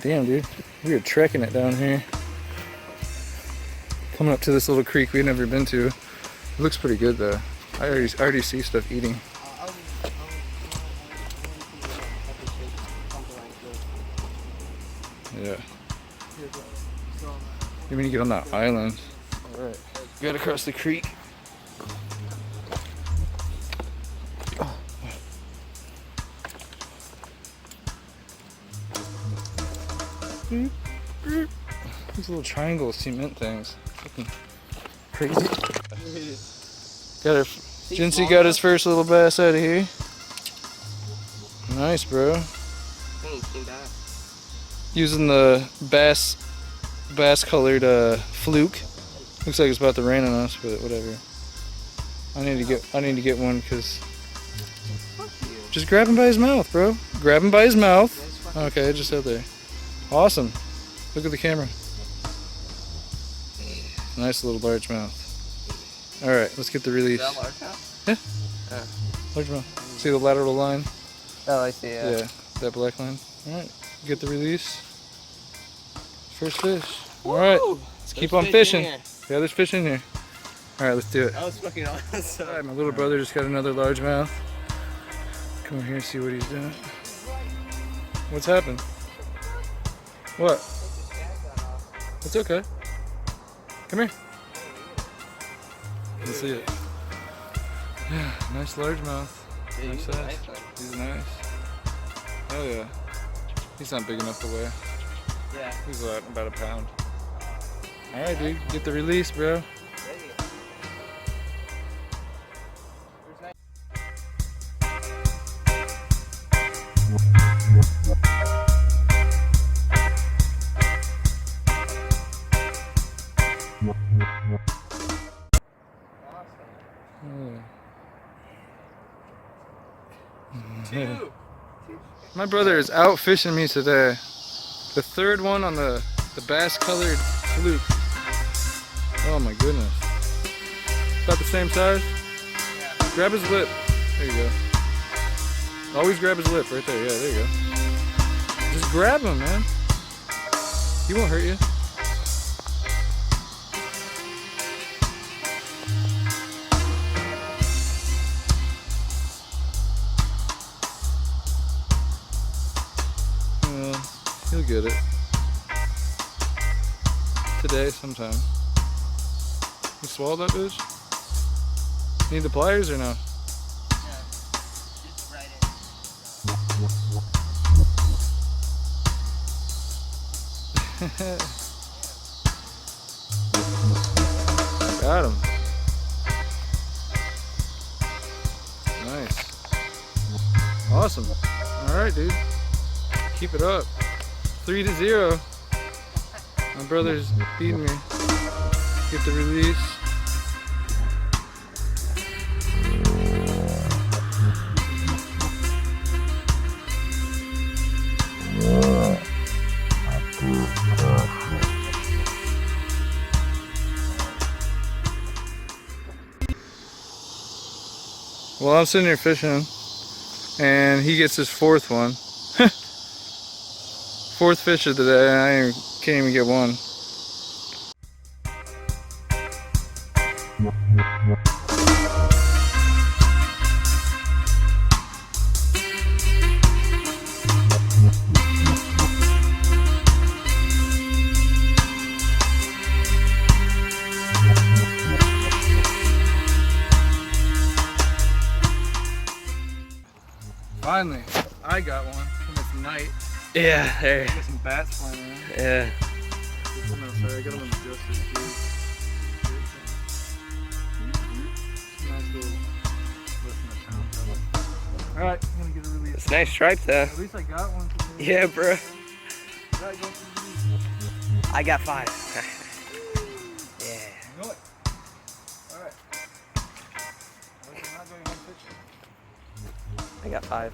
damn, dude. We are trekking it down here. Coming up to this little creek we've never been to. It looks pretty good though. I already see stuff eating. Yeah. You mean you get on that island? All right. Got across the creek. These little triangle cement things. Fucking crazy. Jency got his first little bass out of here. Nice, bro. Using the bass colored Fluke. Looks like it's about to rain on us, but whatever. I need to get one because just grab him by his mouth, bro. Grab him by his mouth. Okay, just out there. Awesome. Look at the camera. Nice little largemouth. All right, let's get the release. Is that largemouth? Yeah. Largemouth. See the lateral line? Oh, I see. Yeah, that black line. All right, get the release. First fish. All right, let's keep on fishing. Yeah, there's fish in here. All right, let's do it. That was fucking awesome. All right, my little brother just got another largemouth. Come over here and see what he's doing. What's happened? What? It's okay. Come here. You can see it. Yeah, nice largemouth. Yeah, nice size. He's nice. Oh yeah. He's not big enough to weigh. Yeah. He's about a pound. Alright, dude. Get the release, bro. My brother is out fishing me today. The third one on the bass colored Fluke. Oh my goodness. About the same size? Yeah. Grab his lip. There you go. Always grab his lip right there. Yeah, there you go. Just grab him, man. He won't hurt you. He'll get it. Today, sometime. You swallowed that bitch? Need the pliers or no? Yeah. Just right in. Got him. Nice. Awesome. Alright, dude. Keep it up. 3-0. My brother's beating me. Get the release. Well, I'm sitting here fishing, and he gets his fourth one. Fourth fish of the day, and I can't even get one. Finally, I got one. It's night. Yeah, there. Got some bats flying around. Yeah. Sorry, I got them on the justice too. Nice little less than a pound. Alright, I'm gonna get a release. It's a nice stripe though. At least I got one today. Yeah, bro. I got 5. Yeah. You know it. Alright. I'm not going home fishing. I got 5.